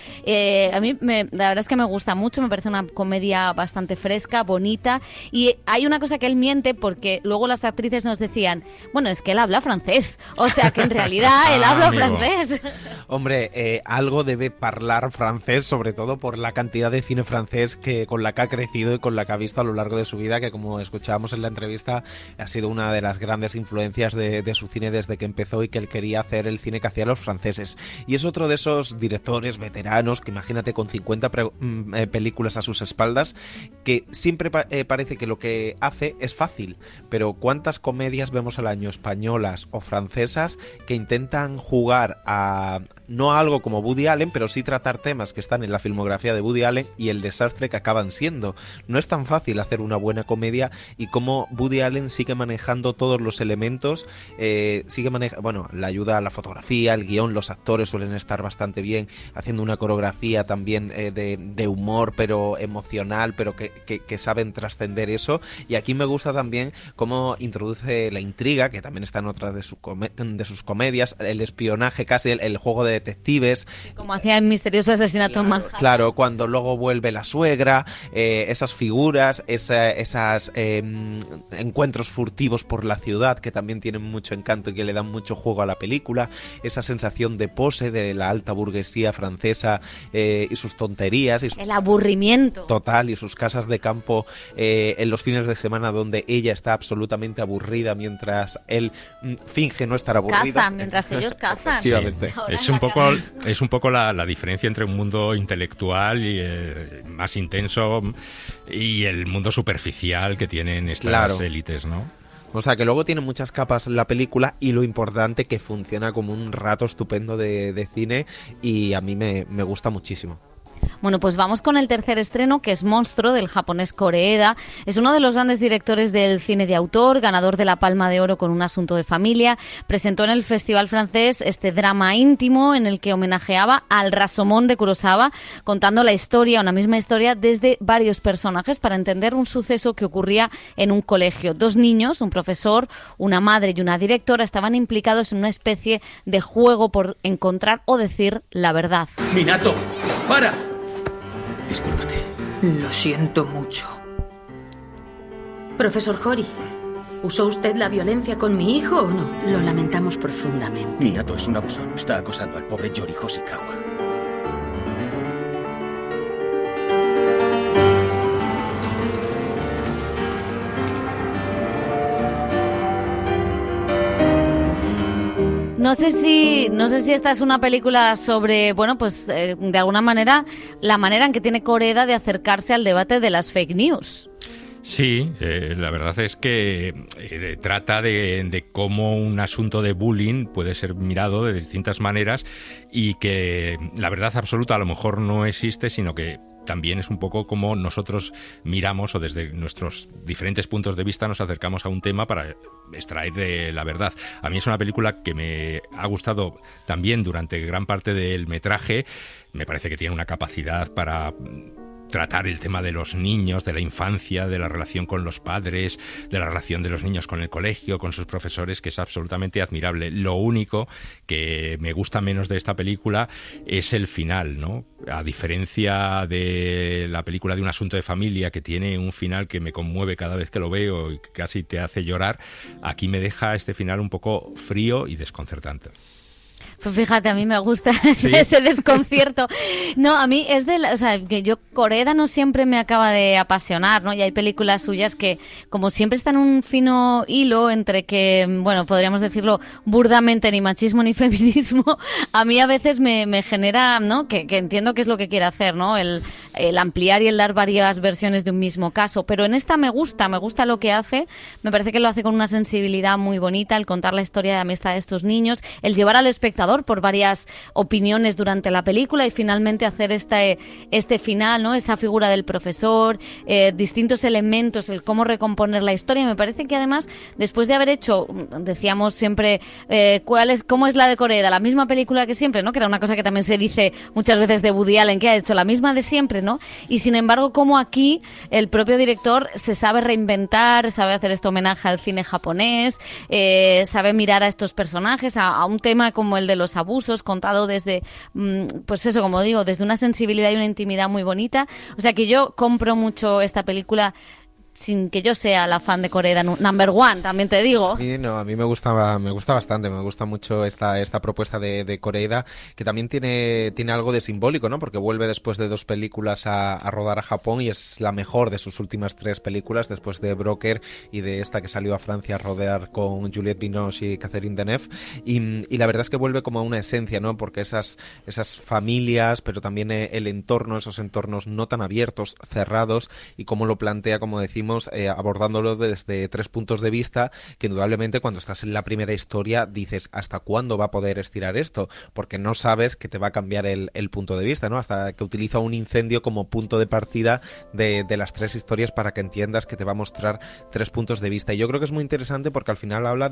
A mí la verdad es que me gusta mucho, me parece una comedia bastante fresca, bonita, y hay una cosa que él miente, porque luego las actrices nos decían, bueno, es que él habla francés, o sea que en realidad él habla francés. Hombre, algo debe hablar francés, sobre todo por la cantidad de cine francés con la que ha crecido y con la que ha visto a lo largo de su vida, que como escuchábamos en la entrevista, ha sido una de las grandes influencias de su cine desde que empezó, y que él quería hacer el cine que hacían los franceses. Y es otro de esos directores veteranos que, imagínate, con 50 películas a sus espaldas, que siempre parece que lo que hace es fácil, pero ¿cuántas comedias vemos al año españolas o francesas que intentan jugar a no a algo como Woody Allen, pero sí tratar temas que están en la filmografía de Woody Allen y el desastre que acaban siendo? No es tan fácil hacer una buena comedia, y cómo Woody Allen sigue manejando todos los elementos, la ayuda a la fotografía, el guión, los actores suelen estar bastante bien, haciendo una coreografía también de humor, pero emocional, pero que saben trascender eso. Y aquí me gusta también cómo introduce la intriga, que también está en otras de sus comedias, el espionaje casi, el juego de detectives. Como hacía en Misterioso Asesinato en Manhattan. Claro, cuando luego vuelve la suegra, esas figuras, esas encuentros furtivos por la ciudad que también tienen mucho encanto y que le dan mucho juego a la película, esa sensación de pose de la alta burguesía francesa y sus tonterías. El aburrimiento. Total, y sus casas de campo en los fines de semana donde ella está absolutamente aburrida mientras él finge no estar aburrido. Cazan, mientras ellos cazan. Sí. Es un poco la diferencia entre un mundo intelectual y más intenso y el mundo superficial que tienen estas élites, ¿no? O sea, que luego tiene muchas capas la película, y lo importante, que funciona como un rato estupendo de cine, y a mí me gusta muchísimo. Bueno, pues vamos con el tercer estreno, que es Monstruo, del japonés Koreeda. Es uno de los grandes directores del cine de autor, ganador de la Palma de Oro con Un asunto de familia. Presentó en el Festival francés este drama íntimo en el que homenajeaba al Rashomon de Kurosawa, contando una misma historia desde varios personajes para entender un suceso que ocurría en un colegio. 2 niños, un profesor, una madre y una directora, estaban implicados en una especie de juego por encontrar o decir la verdad. ¡Minato! ¡Para! Discúlpate. Lo siento mucho. Profesor Hori, ¿usó usted la violencia con mi hijo o no? Lo lamentamos profundamente. Minato es un abusón. Está acosando al pobre Yori Hoshikawa. No sé si esta es una película sobre, de alguna manera, la manera en que tiene Koreeda de acercarse al debate de las fake news. Sí, la verdad es que trata de cómo un asunto de bullying puede ser mirado de distintas maneras, y que la verdad absoluta a lo mejor no existe, sino que también es un poco como nosotros miramos, o desde nuestros diferentes puntos de vista nos acercamos a un tema para extraer de la verdad. A mí es una película que me ha gustado también durante gran parte del metraje. Me parece que tiene una capacidad para tratar el tema de los niños, de la infancia, de la relación con los padres, de la relación de los niños con el colegio, con sus profesores, que es absolutamente admirable. Lo único que me gusta menos de esta película es el final, ¿no? A diferencia de la película de Un asunto de familia, que tiene un final que me conmueve cada vez que lo veo y casi te hace llorar, aquí me deja este final un poco frío y desconcertante. Pues fíjate, a mí me gusta ese desconcierto. No, a mí es que yo, Koreeda no siempre me acaba de apasionar, ¿no? Y hay películas suyas que, como siempre, están en un fino hilo entre que, podríamos decirlo burdamente, ni machismo ni feminismo. A mí a veces me genera, ¿no? Que entiendo que es lo que quiere hacer, ¿no? El ampliar y el dar varias versiones de un mismo caso. Pero en esta me gusta lo que hace. Me parece que lo hace con una sensibilidad muy bonita, el contar la historia de amistad de estos niños, el llevar al espectador por varias opiniones durante la película y finalmente hacer este final, ¿no? Esa figura del profesor, distintos elementos, el cómo recomponer la historia. Me parece que además, después de haber hecho, decíamos siempre, cómo es la de Koreeda, la misma película que siempre, ¿no? Que era una cosa que también se dice muchas veces de Woody Allen, que ha hecho la misma de siempre, ¿no? Y sin embargo, como aquí el propio director se sabe reinventar, sabe hacer este homenaje al cine japonés, sabe mirar a estos personajes, a un tema como el de los abusos, contado desde, como digo, desde una sensibilidad y una intimidad muy bonita. O sea que yo compro mucho esta película sin que yo sea la fan de Koreeda number one, también te digo. A mí me gusta bastante, me gusta mucho esta propuesta de Koreeda, que también tiene algo de simbólico, ¿no? Porque vuelve después de 2 películas a rodar a Japón y es la mejor de sus últimas 3 películas, después de Broker y de esta que salió a Francia a rodear con Juliette Binoche y Catherine Deneuve, y la verdad es que vuelve como a una esencia, ¿no? Porque esas familias, pero también el entorno, esos entornos no tan abiertos, cerrados, y cómo lo plantea, como decimos, abordándolo desde 3 puntos de vista, que indudablemente cuando estás en la primera historia dices, ¿hasta cuándo va a poder estirar esto? Porque no sabes que te va a cambiar el punto de vista, ¿no? Hasta que utiliza un incendio como punto de partida de las 3 historias para que entiendas que te va a mostrar 3 puntos de vista. Y yo creo que es muy interesante porque al final habla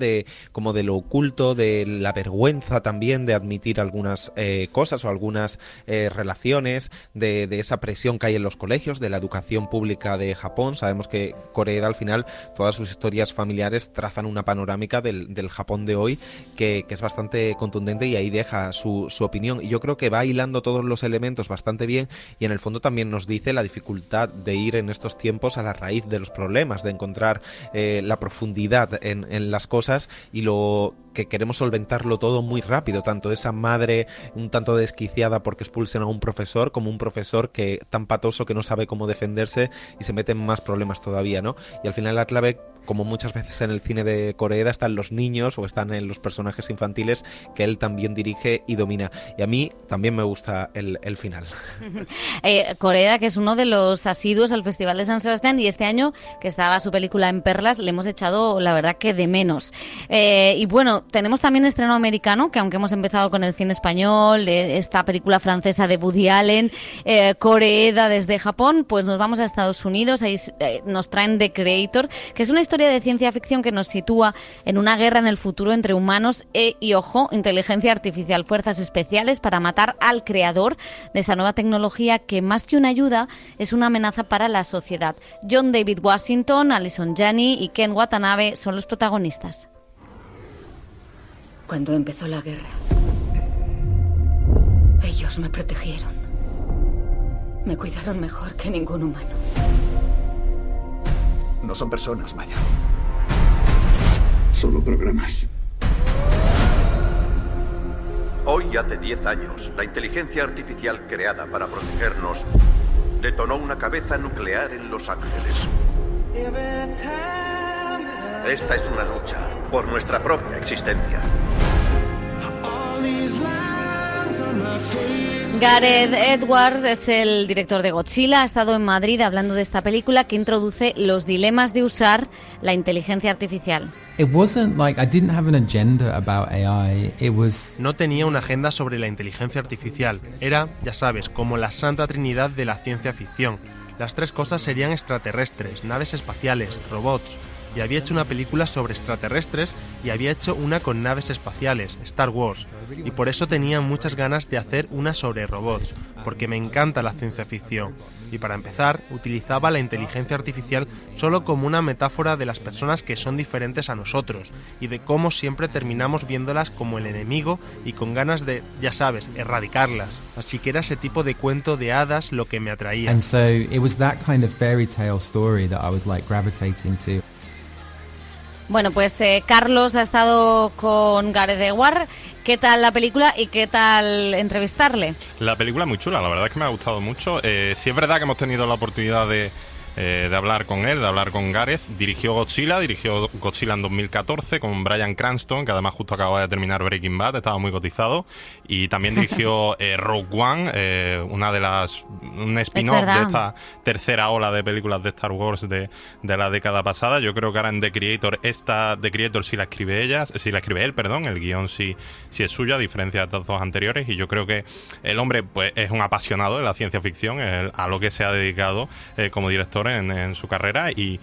como de lo oculto, de la vergüenza también de admitir algunas cosas o algunas relaciones, de esa presión que hay en los colegios, de la educación pública de Japón. Sabemos que Koreeda, al final, todas sus historias familiares trazan una panorámica del Japón de hoy que es bastante contundente, y ahí deja su opinión. Y yo creo que va hilando todos los elementos bastante bien, y en el fondo también nos dice la dificultad de ir en estos tiempos a la raíz de los problemas, de encontrar la profundidad en las cosas, y lo que queremos solventarlo todo muy rápido, tanto esa madre un tanto desquiciada porque expulsen a un profesor, como un profesor que tan patoso que no sabe cómo defenderse y se mete en más problemas todavía, ¿no? Y al final la clave, como muchas veces en el cine de Koreeda, están los niños o están en los personajes infantiles que él también dirige y domina. Y a mí también me gusta el final. Koreeda, que es uno de los asiduos al Festival de San Sebastián, y este año, que estaba su película en Perlas, le hemos echado, la verdad, que de menos. Y bueno, tenemos también estreno americano, que aunque hemos empezado con el cine español, esta película francesa de Woody Allen, Koreeda desde Japón, pues nos vamos a Estados Unidos. Ahí nos traen The Creator, que es una historia de ciencia ficción que nos sitúa en una guerra en el futuro entre humanos y, ojo, inteligencia artificial, fuerzas especiales para matar al creador de esa nueva tecnología que, más que una ayuda, es una amenaza para la sociedad. John David Washington, Allison Janney y Ken Watanabe son los protagonistas. Cuando empezó la guerra, ellos me protegieron. Me cuidaron mejor que ningún humano. No son personas, Maya. Solo programas. Hoy hace 10 años, la inteligencia artificial creada para protegernos detonó una cabeza nuclear en Los Ángeles. Esta es una lucha por nuestra propia existencia. Gareth Edwards es el director de Godzilla. Ha estado en Madrid hablando de esta película que introduce los dilemas de usar la inteligencia artificial. No tenía una agenda sobre la inteligencia artificial. Era, ya sabes, como la santa trinidad de la ciencia ficción. Las 3 cosas serían extraterrestres, naves espaciales, robots. Y había hecho una película sobre extraterrestres y había hecho una con naves espaciales, Star Wars. Y por eso tenía muchas ganas de hacer una sobre robots, porque me encanta la ciencia ficción. Y para empezar, utilizaba la inteligencia artificial solo como una metáfora de las personas que son diferentes a nosotros y de cómo siempre terminamos viéndolas como el enemigo y con ganas de, ya sabes, erradicarlas. Así que era ese tipo de cuento de hadas lo que me atraía. And so it was that kind of fairy tale story that I was like gravitating to. Bueno, pues Carlos ha estado con Gareth Edwards. ¿Qué tal la película y qué tal entrevistarle? La película es muy chula, la verdad es que me ha gustado mucho. Sí es verdad que hemos tenido la oportunidad de hablar con él, de hablar con Gareth. Dirigió Godzilla en 2014 con Bryan Cranston, que además justo acababa de terminar Breaking Bad, estaba muy cotizado. Y también dirigió Rogue One, un spin-off de esta tercera ola de películas de Star Wars de la década pasada. Yo creo que ahora en The Creator sí la escribe él, el guión sí es suyo, a diferencia de estas 2 anteriores. Y yo creo que el hombre pues es un apasionado de la ciencia ficción, a lo que se ha dedicado como director en su carrera, y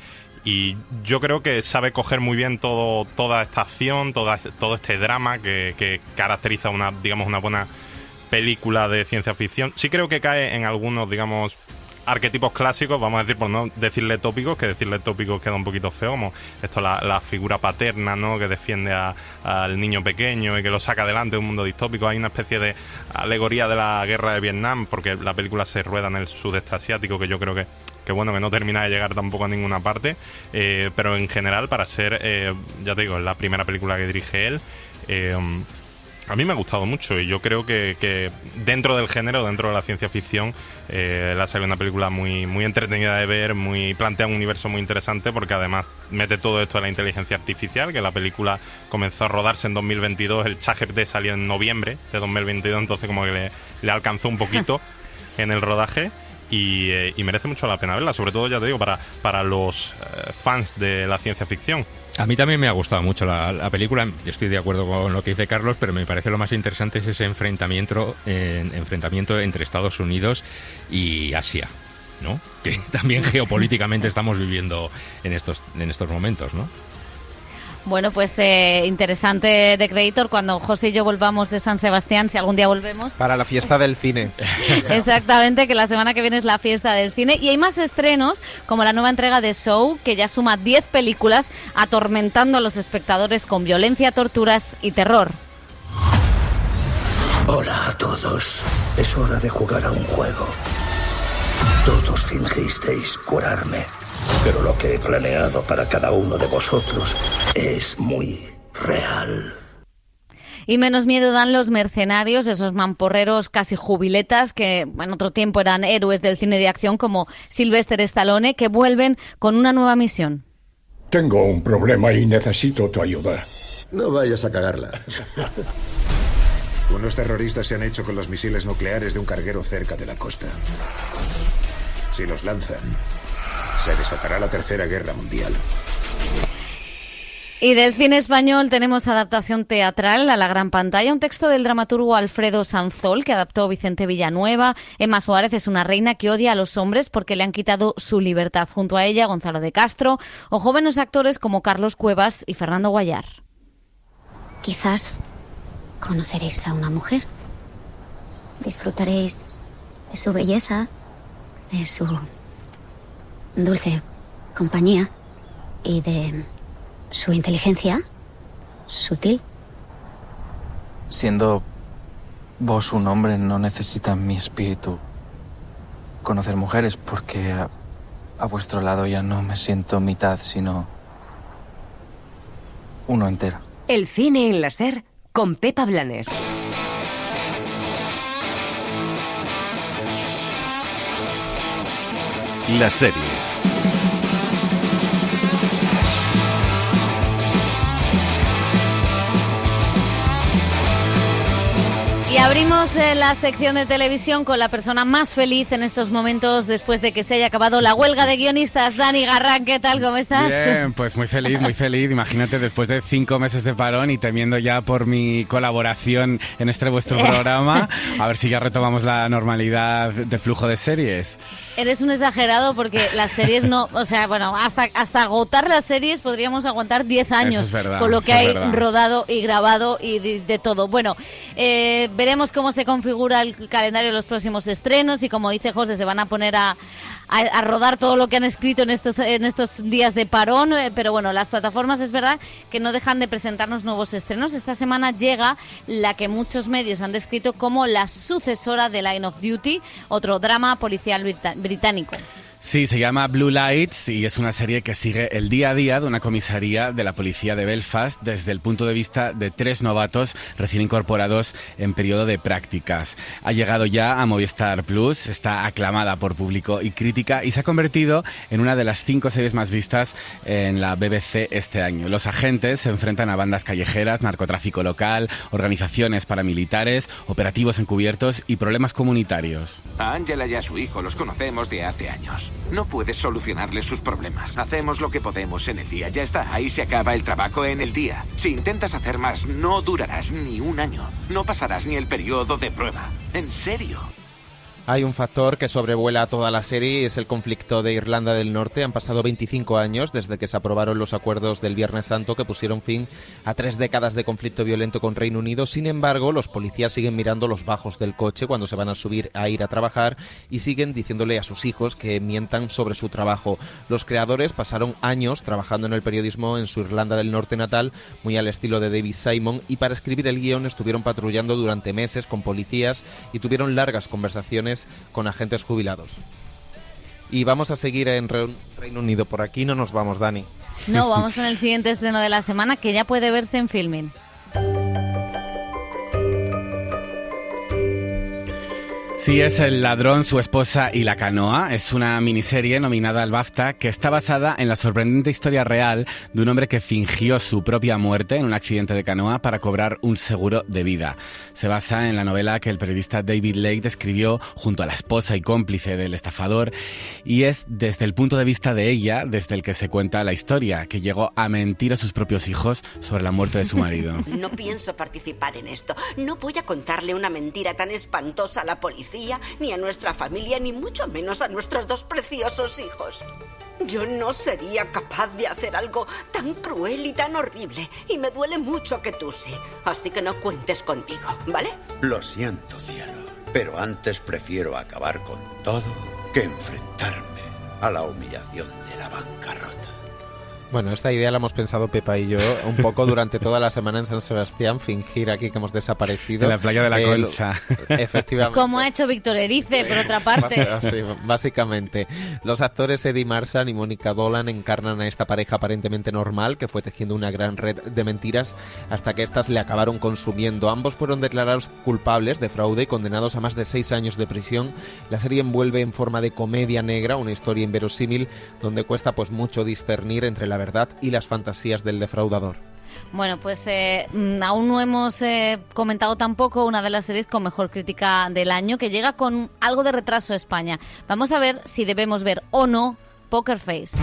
yo creo que sabe coger muy bien toda esta acción, todo este drama que caracteriza una buena película de ciencia ficción. Sí creo que cae en algunos, arquetipos clásicos, vamos a decir, por no decirle tópicos, que decirle tópicos queda un poquito feo, como esto, la figura paterna, ¿no?, que defiende al niño pequeño y que lo saca adelante de un mundo distópico. Hay una especie de alegoría de la guerra de Vietnam, porque la película se rueda en el sudeste asiático, que yo creo que que bueno, que no termina de llegar tampoco a ninguna parte, pero en general, para ser, ya te digo, la primera película que dirige él, a mí me ha gustado mucho, y yo creo que dentro del género, dentro de la ciencia ficción, la salió una película muy, muy entretenida de ver, plantea un universo muy interesante, porque además mete todo esto de la inteligencia artificial, que la película comenzó a rodarse en 2022, el ChatGPT salió en noviembre de 2022, entonces como que le alcanzó un poquito en el rodaje. Y merece mucho la pena verla, sobre todo, ya te digo, para los fans de la ciencia ficción. A mí también me ha gustado mucho la película. Yo estoy de acuerdo con lo que dice Carlos, pero me parece lo más interesante es ese enfrentamiento entre Estados Unidos y Asia, ¿no? Que también geopolíticamente estamos viviendo en estos momentos, ¿no? Bueno, pues interesante The Creator, cuando José y yo volvamos de San Sebastián, si algún día volvemos. Para la fiesta del cine. Exactamente, que la semana que viene es la fiesta del cine. Y hay más estrenos, como la nueva entrega de Saw, que ya suma 10 películas atormentando a los espectadores con violencia, torturas y terror. Hola a todos. Es hora de jugar a un juego. Todos fingisteis curarme. Pero lo que he planeado para cada uno de vosotros es muy real. Y menos miedo dan los mercenarios, esos mamporreros casi jubiletas que en otro tiempo eran héroes del cine de acción como Sylvester Stallone, que vuelven con una nueva misión. Tengo un problema y necesito tu ayuda. No vayas a cagarla. Unos terroristas se han hecho con los misiles nucleares de un carguero cerca de la costa. Si los lanzan, se desatará la Tercera Guerra Mundial. Y del cine español tenemos adaptación teatral a la gran pantalla, un texto del dramaturgo Alfredo Sanzol que adaptó Vicente Villanueva. Emma Suárez es una reina que odia a los hombres porque le han quitado su libertad. Junto a ella, Gonzalo de Castro o jóvenes actores como Carlos Cuevas y Fernando Guayar. Quizás conoceréis a una mujer. Disfrutaréis de su belleza, de su dulce compañía y de su inteligencia sutil. Siendo vos un hombre, no necesita mi espíritu conocer mujeres, porque a vuestro lado ya no me siento mitad, sino uno entero. El cine en la SER con Pepa Blanes. Las series. Y abrimos la sección de televisión con la persona más feliz en estos momentos después de que se haya acabado la huelga de guionistas. Dani Garrán, ¿qué tal? ¿Cómo estás? Bien, pues muy feliz, muy feliz. Imagínate, después de 5 meses de parón y temiendo ya por mi colaboración en este vuestro programa, a ver si ya retomamos la normalidad de flujo de series. Eres un exagerado porque las series no... O sea, bueno, hasta agotar las series podríamos aguantar 10 años. Eso es verdad, con lo que hay verdad. rodado y grabado y de todo. Bueno, veremos cómo se configura el calendario de los próximos estrenos y, como dice José, se van a poner a rodar todo lo que han escrito en estos días de parón, pero bueno, las plataformas es verdad que no dejan de presentarnos nuevos estrenos. Esta semana llega la que muchos medios han descrito como la sucesora de Line of Duty, otro drama policial británico. Sí, se llama Blue Lights y es una serie que sigue el día a día de una comisaría de la policía de Belfast desde el punto de vista de 3 novatos recién incorporados en periodo de prácticas. Ha llegado ya a Movistar Plus, está aclamada por público y crítica y se ha convertido en una de las 5 series más vistas en la BBC este año. Los agentes se enfrentan a bandas callejeras, narcotráfico local, organizaciones paramilitares, operativos encubiertos y problemas comunitarios. A Ángela y a su hijo los conocemos de hace años. No puedes solucionarles sus problemas. Hacemos lo que podemos en el día. Ya está, ahí se acaba el trabajo en el día. Si intentas hacer más, no durarás ni un año. No pasarás ni el periodo de prueba. ¿En serio? Hay un factor que sobrevuela toda la serie y es el conflicto de Irlanda del Norte. Han pasado 25 años desde que se aprobaron los acuerdos del Viernes Santo que pusieron fin a 3 décadas de conflicto violento con Reino Unido. Sin embargo, los policías siguen mirando los bajos del coche cuando se van a subir a ir a trabajar y siguen diciéndole a sus hijos que mientan sobre su trabajo. Los creadores pasaron años trabajando en el periodismo en su Irlanda del Norte natal, muy al estilo de David Simon, y para escribir el guión estuvieron patrullando durante meses con policías y tuvieron largas conversaciones con agentes jubilados. Y vamos a seguir en Reino Unido. Por aquí no nos vamos, Dani. No, vamos con el siguiente estreno de la semana, que ya puede verse en Filmin. Sí, es El ladrón, su esposa y la canoa. Es una miniserie nominada al BAFTA que está basada en la sorprendente historia real de un hombre que fingió su propia muerte en un accidente de canoa para cobrar un seguro de vida. Se basa en la novela que el periodista David Lake escribió junto a la esposa y cómplice del estafador, y es desde el punto de vista de ella desde el que se cuenta la historia, que llegó a mentir a sus propios hijos sobre la muerte de su marido. No pienso participar en esto. No voy a contarle una mentira tan espantosa a la policía, ni a nuestra familia, ni mucho menos a nuestros 2 preciosos hijos. Yo no sería capaz de hacer algo tan cruel y tan horrible, y me duele mucho que tú sí. Así que no cuentes conmigo, ¿vale? Lo siento, cielo, pero antes prefiero acabar con todo que enfrentarme a la humillación de la bancarrota. Bueno, esta idea la hemos pensado Pepa y yo un poco durante toda la semana en San Sebastián, fingir aquí que hemos desaparecido. En la playa de la Concha. Efectivamente. Como ha hecho Víctor Erice, por otra parte. Sí, básicamente. Los actores Eddie Marsan y Mónica Dolan encarnan a esta pareja aparentemente normal que fue tejiendo una gran red de mentiras hasta que éstas le acabaron consumiendo. Ambos fueron declarados culpables de fraude y condenados a más de 6 años de prisión. La serie envuelve en forma de comedia negra una historia inverosímil donde cuesta pues mucho discernir entre la verdad y las fantasías del defraudador. Bueno, pues aún no hemos comentado tampoco una de las series con mejor crítica del año, que llega con algo de retraso a España. Vamos a ver si debemos ver o no Poker Face.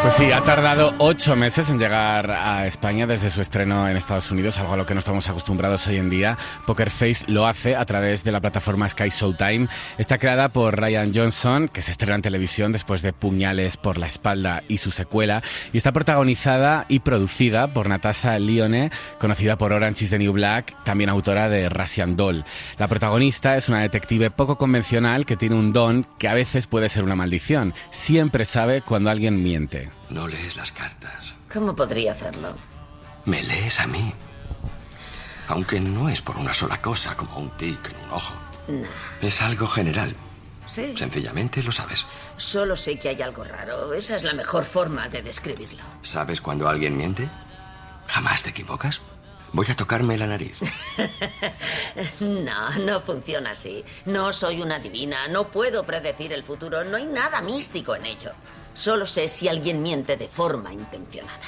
Pues sí, ha tardado 8 meses en llegar a España desde su estreno en Estados Unidos, algo a lo que no estamos acostumbrados hoy en día. Poker Face lo hace a través de la plataforma Sky Showtime. Está creada por Rian Johnson, que se estrena en televisión después de Puñales por la espalda y su secuela, y está protagonizada y producida por Natasha Lyonne, conocida por Orange is the New Black, también autora de Russian Doll. La protagonista es una detective poco convencional que tiene un don que a veces puede ser una maldición. Siempre sabe cuando alguien miente. No lees las cartas. ¿Cómo podría hacerlo? Me lees a mí. Aunque no es por una sola cosa, como un tic en un ojo. No. Es algo general. Sí. Sencillamente lo sabes. Solo sé que hay algo raro. Esa es la mejor forma de describirlo. ¿Sabes cuando alguien miente? ¿Jamás te equivocas? Voy a tocarme la nariz. No funciona así. No soy una adivina. No puedo predecir el futuro. No hay nada místico en ello. Solo sé si alguien miente de forma intencionada.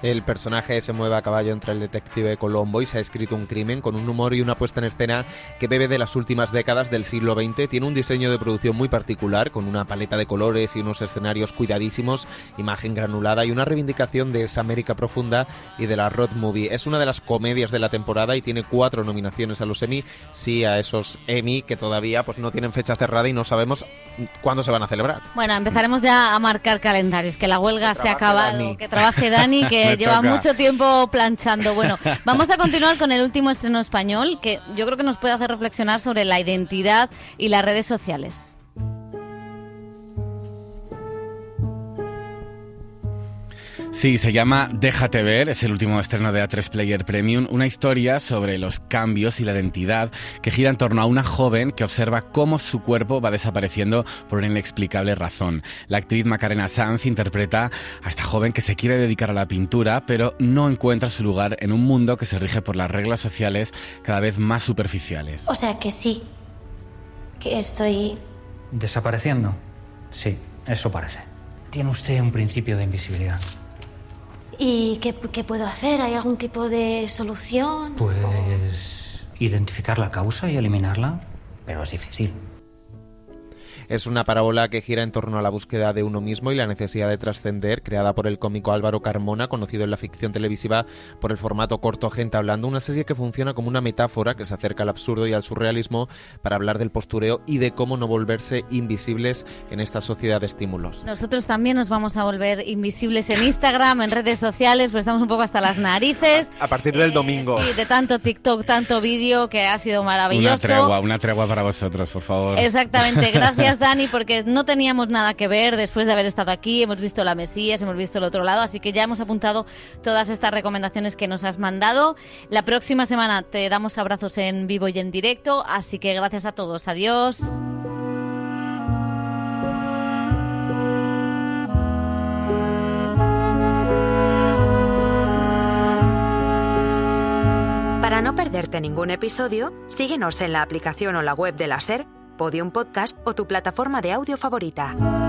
El personaje se mueve a caballo entre el detective Colombo y se ha escrito un crimen con un humor y una puesta en escena que bebe de las últimas décadas del siglo XX. Tiene un diseño de producción muy particular, con una paleta de colores y unos escenarios cuidadísimos, imagen granulada y una reivindicación de esa América profunda y de la road movie. Es una de las comedias de la temporada y tiene 4 nominaciones a los Emmy, sí a esos Emmy que todavía pues no tienen fecha cerrada y no sabemos cuándo se van a celebrar. Bueno, empezaremos ya a marcar calendarios, que la huelga se ha acabado, que trabaje Dani, que lleva mucho tiempo planchando. Bueno, vamos a continuar con el último estreno español, que yo creo que nos puede hacer reflexionar sobre la identidad y las redes sociales. Sí, se llama Déjate ver, es el último estreno de A3 Player Premium, una historia sobre los cambios y la identidad que gira en torno a una joven que observa cómo su cuerpo va desapareciendo por una inexplicable razón. La actriz Macarena Sanz interpreta a esta joven que se quiere dedicar a la pintura, pero no encuentra su lugar en un mundo que se rige por las reglas sociales cada vez más superficiales. O sea que sí, que estoy... ¿Desapareciendo? Sí, eso parece. Tiene usted un principio de invisibilidad. ¿Y qué puedo hacer? ¿Hay algún tipo de solución? Pues identificar la causa y eliminarla, pero es difícil. Es una parábola que gira en torno a la búsqueda de uno mismo y la necesidad de trascender, creada por el cómico Álvaro Carmona, conocido en la ficción televisiva por el formato corto Gente Hablando, una serie que funciona como una metáfora que se acerca al absurdo y al surrealismo para hablar del postureo y de cómo no volverse invisibles en esta sociedad de estímulos. Nosotros también nos vamos a volver invisibles en Instagram, en redes sociales, pues estamos un poco hasta las narices. A partir del domingo. Sí, de tanto TikTok, tanto vídeo, que ha sido maravilloso. Una tregua para vosotros, por favor. Exactamente, gracias gracias, Dani, porque no teníamos nada que ver después de haber estado aquí. Hemos visto La Mesías, hemos visto El Otro Lado, así que ya hemos apuntado todas estas recomendaciones que nos has mandado. La próxima semana te damos abrazos en vivo y en directo, así que gracias a todos. Adiós. Para no perderte ningún episodio, síguenos en la aplicación o la web de la SER, Podium Podcast o tu plataforma de audio favorita.